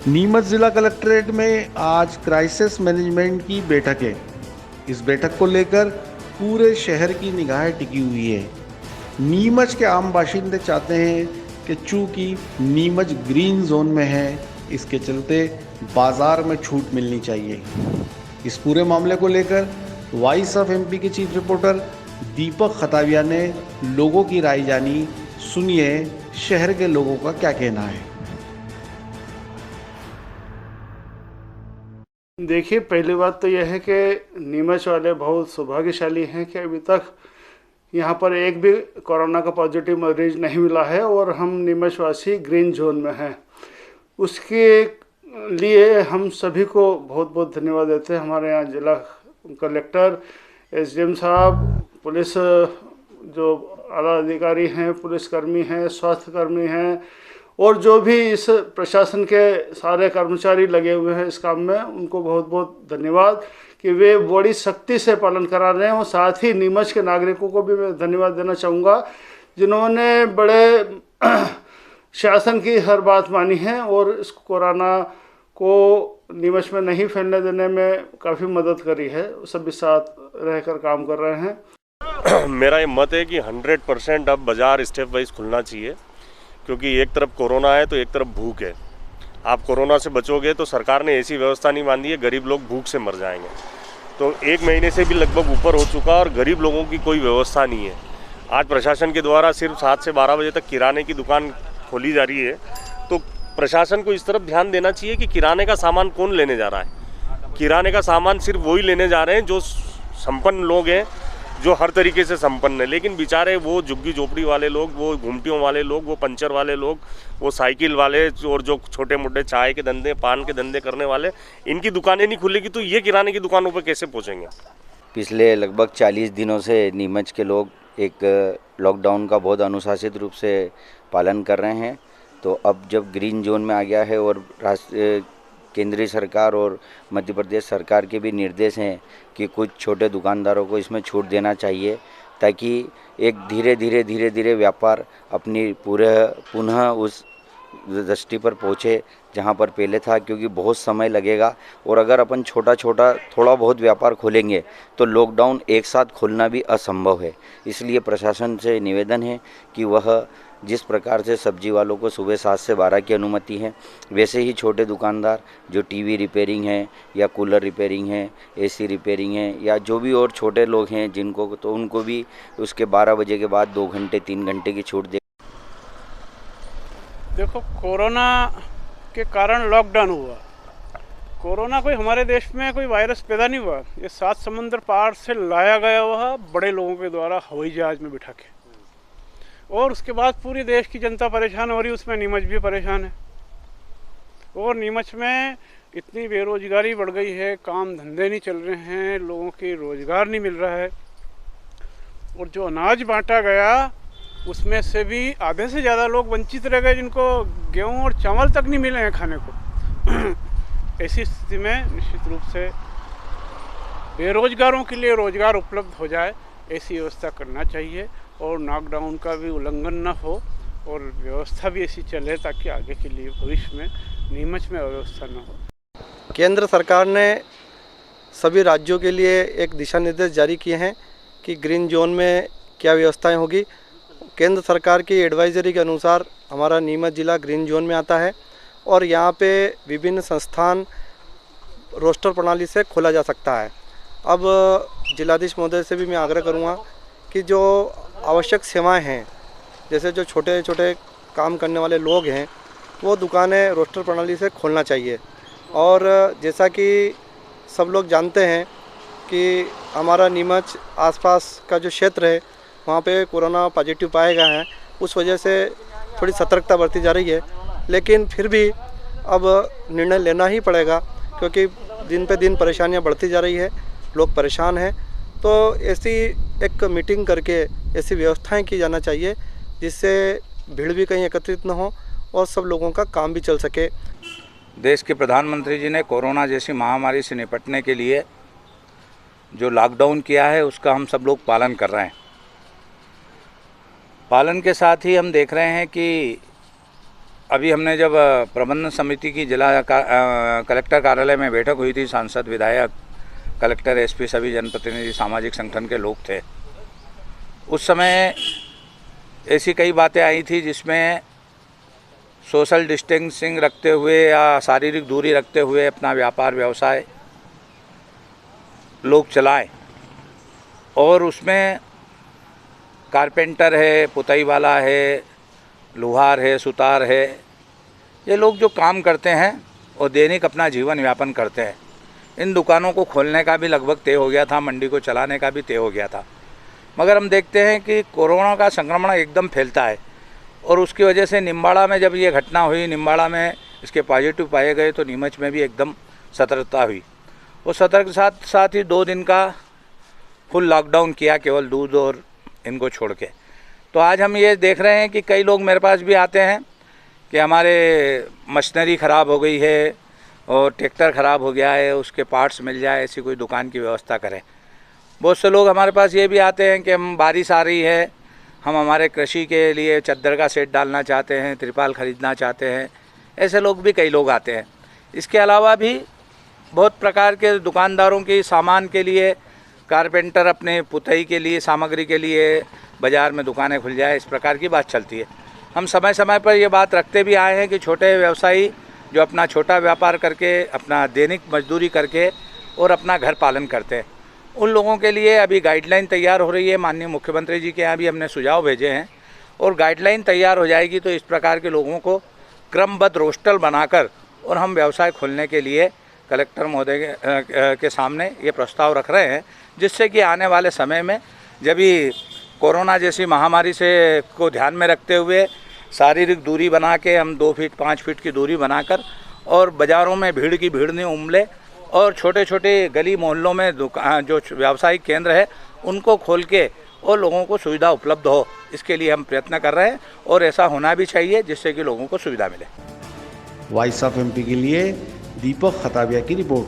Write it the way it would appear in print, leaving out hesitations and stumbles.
नीमच जिला कलेक्ट्रेट में आज क्राइसिस मैनेजमेंट की बैठक है। इस बैठक को लेकर पूरे शहर की निगाहें टिकी हुई है। नीमच के आम बाशिंदे चाहते हैं कि चूंकि नीमच ग्रीन जोन में है, इसके चलते बाजार में छूट मिलनी चाहिए। इस पूरे मामले को लेकर वॉइस ऑफ एमपी के चीफ रिपोर्टर दीपक खताविया ने लोगों की राय जानी। सुनिए शहर के लोगों का क्या कहना है। देखिए, पहली बात तो यह है कि नीमच वाले बहुत सौभाग्यशाली हैं कि अभी तक यहाँ पर एक भी कोरोना का पॉजिटिव मरीज नहीं मिला है और हम नीमच वासी ग्रीन जोन में हैं। उसके लिए हम सभी को बहुत बहुत धन्यवाद देते हैं। हमारे यहाँ जिला कलेक्टर, एसडीएम साहब, पुलिस जो आला अधिकारी हैं, पुलिसकर्मी हैं, स्वास्थ्यकर्मी हैं और जो भी इस प्रशासन के सारे कर्मचारी लगे हुए हैं इस काम में, उनको बहुत बहुत धन्यवाद कि वे बड़ी सख्ती से पालन करा रहे हैं। और साथ ही नीमच के नागरिकों को भी मैं धन्यवाद देना चाहूँगा जिन्होंने बड़े शासन की हर बात मानी है और इस कोरोना को नीमच में नहीं फैलने देने में काफ़ी मदद करी है। सभी साथ रहकर काम कर रहे हैं। मेरा ये मत है कि 100% अब बाज़ार स्टेप वाइज खुलना चाहिए, क्योंकि एक तरफ कोरोना है तो एक तरफ भूख है। आप कोरोना से बचोगे तो सरकार ने ऐसी व्यवस्था नहीं बांधी है, गरीब लोग भूख से मर जाएंगे। तो 1 महीने से भी लगभग ऊपर हो चुका और गरीब लोगों की कोई व्यवस्था नहीं है। आज प्रशासन के द्वारा सिर्फ 7 से 12 बजे तक किराने की दुकान खोली जा रही है। तो प्रशासन को इस तरफ ध्यान देना चाहिए कि किराने का सामान कौन लेने जा रहा है। किराने का सामान सिर्फ वही लेने जा रहे हैं जो संपन्न लोग हैं, जो हर तरीके से संपन्न है। लेकिन बेचारे वो झुग्गी झोपड़ी वाले लोग, वो घुमटियों वाले लोग, वो पंचर वाले लोग, वो साइकिल वाले और जो छोटे मोटे चाय के धंधे, पान के धंधे करने वाले, इनकी दुकानें नहीं खुलेगी तो ये किराने की दुकानों पर कैसे पहुँचेंगे। पिछले लगभग 40 दिनों से नीमच के लोग एक लॉकडाउन का बहुत अनुशासित रूप से पालन कर रहे हैं। तो अब जब ग्रीन जोन में आ गया है और केंद्रीय सरकार और मध्य प्रदेश सरकार के भी निर्देश हैं कि कुछ छोटे दुकानदारों को इसमें छूट देना चाहिए, ताकि एक धीरे धीरे व्यापार अपनी पुनः उस दृष्टि पर पहुँचे जहाँ पर पहले था, क्योंकि बहुत समय लगेगा। और अगर अपन छोटा थोड़ा बहुत व्यापार खोलेंगे तो लॉकडाउन एक साथ खोलना भी असंभव है। इसलिए प्रशासन से निवेदन है कि वह जिस प्रकार से सब्जी वालों को सुबह 7 से 12 की अनुमति है, वैसे ही छोटे दुकानदार जो टीवी रिपेयरिंग है या कूलर रिपेयरिंग है, एसी रिपेयरिंग है, या जो भी और छोटे लोग हैं जिनको, तो उनको भी उसके 12 बजे के बाद 2 घंटे 3 घंटे की छूट दे। देखो, कोरोना के कारण लॉकडाउन हुआ। कोरोना कोई हमारे देश में कोई वायरस पैदा नहीं हुआ, ये 7 समुद्र पार से लाया गया हुआ बड़े लोगों के द्वारा हवाई जहाज में बिठा के, और उसके बाद पूरी देश की जनता परेशान हो रही, उसमें नीमच भी परेशान है। और नीमच में इतनी बेरोजगारी बढ़ गई है, काम धंधे नहीं चल रहे हैं, लोगों की रोजगार नहीं मिल रहा है। और जो अनाज बांटा गया उसमें से भी आधे से ज़्यादा लोग वंचित रह गए, जिनको गेहूं और चावल तक नहीं मिले हैं खाने को। ऐसी स्थिति में निश्चित रूप से बेरोजगारों के लिए रोजगार उपलब्ध हो जाए, ऐसी व्यवस्था करना चाहिए। और लॉकडाउन का भी उल्लंघन न हो और व्यवस्था भी ऐसी चले ताकि आगे के लिए भविष्य में नीमच में अव्यवस्था न हो। केंद्र सरकार ने सभी राज्यों के लिए एक दिशा निर्देश जारी किए हैं कि ग्रीन जोन में क्या व्यवस्थाएं होगी। केंद्र सरकार की एडवाइजरी के अनुसार हमारा नीमच ज़िला ग्रीन जोन में आता है और यहाँ पे विभिन्न संस्थान रोस्टर प्रणाली से खोला जा सकता है। अब जिलाधीश महोदय से भी मैं आग्रह करूँगा कि जो आवश्यक सेवाएं हैं, जैसे जो छोटे छोटे काम करने वाले लोग हैं, वो दुकानें रोस्टर प्रणाली से खोलना चाहिए। और जैसा कि सब लोग जानते हैं कि हमारा नीमच आसपास का जो क्षेत्र है वहाँ पे कोरोना पॉजिटिव पाया गया है, उस वजह से थोड़ी सतर्कता बरती जा रही है। लेकिन फिर भी अब निर्णय लेना ही पड़ेगा, क्योंकि दिन पे दिन परेशानियाँ बढ़ती जा रही है, लोग परेशान हैं। तो ऐसी एक मीटिंग करके ऐसी व्यवस्थाएं की जाना चाहिए जिससे भीड़ भी कहीं एकत्रित न हो और सब लोगों का काम भी चल सके। देश के प्रधानमंत्री जी ने कोरोना जैसी महामारी से निपटने के लिए जो लॉकडाउन किया है उसका हम सब लोग पालन कर रहे हैं। पालन के साथ ही हम देख रहे हैं कि अभी हमने जब प्रबंधन समिति की कलेक्टर कार्यालय में बैठक हुई थी, सांसद, विधायक, कलेक्टर, एसपी, सभी जनप्रतिनिधि, सामाजिक संगठन के लोग थे। उस समय ऐसी कई बातें आई थी जिसमें सोशल डिस्टेंसिंग रखते हुए या शारीरिक दूरी रखते हुए अपना व्यापार व्यवसाय लोग चलाएं, और उसमें कारपेंटर है, पुताई वाला है, लोहार है, सुतार है, ये लोग जो काम करते हैं और दैनिक अपना जीवन यापन करते हैं, इन दुकानों को खोलने का भी लगभग तय हो गया था, मंडी को चलाने का भी तय हो गया था। मगर हम देखते हैं कि कोरोना का संक्रमण एकदम फैलता है, और उसकी वजह से निम्बाड़ा में जब ये घटना हुई, निम्बाड़ा में इसके पॉजिटिव पाए गए, तो नीमच में भी एकदम सतर्कता हुई। उस सतर्क साथ ही 2 दिन का फुल लॉकडाउन किया, केवल दूध और इनको छोड़ के। तो आज हम ये देख रहे हैं कि कई लोग मेरे पास भी आते हैं कि हमारे मशीनरी ख़राब हो गई है और ट्रैक्टर ख़राब हो गया है, उसके पार्ट्स मिल जाए, ऐसी कोई दुकान की व्यवस्था करें। बहुत से लोग हमारे पास ये भी आते हैं कि हम बारिश आ रही है, हम हमारे कृषि के लिए चद्दर का सेट डालना चाहते हैं, तिरपाल ख़रीदना चाहते हैं, ऐसे लोग भी कई लोग आते हैं। इसके अलावा भी बहुत प्रकार के दुकानदारों की सामान के लिए, कारपेंटर अपने पुताई के लिए, सामग्री के लिए बाज़ार में दुकानें खुल जाए, इस प्रकार की बात चलती है। हम समय समय पर ये बात रखते भी आए हैं कि छोटे व्यवसायी जो अपना छोटा व्यापार करके, अपना दैनिक मजदूरी करके और अपना घर पालन करते हैं, उन लोगों के लिए अभी गाइडलाइन तैयार हो रही है। माननीय मुख्यमंत्री जी के यहाँ भी हमने सुझाव भेजे हैं, और गाइडलाइन तैयार हो जाएगी तो इस प्रकार के लोगों को क्रमबद्ध रोस्टर बनाकर और हम व्यवसाय खोलने के लिए कलेक्टर महोदय के सामने ये प्रस्ताव रख रहे हैं, जिससे कि आने वाले समय में जब भी कोरोना जैसी महामारी से को ध्यान में रखते हुए शारीरिक दूरी बना के हम 2 फीट 5 फीट की दूरी बनाकर, और बाज़ारों में भीड़ की भीड़ नहीं उमड़े, और छोटे छोटे गली मोहल्लों में दुकान जो व्यावसायिक केंद्र है उनको खोल के और लोगों को सुविधा उपलब्ध हो, इसके लिए हम प्रयत्न कर रहे हैं, और ऐसा होना भी चाहिए जिससे कि लोगों को सुविधा मिले। वॉइस ऑफ एमपी के लिए दीपक खताबिया की रिपोर्ट।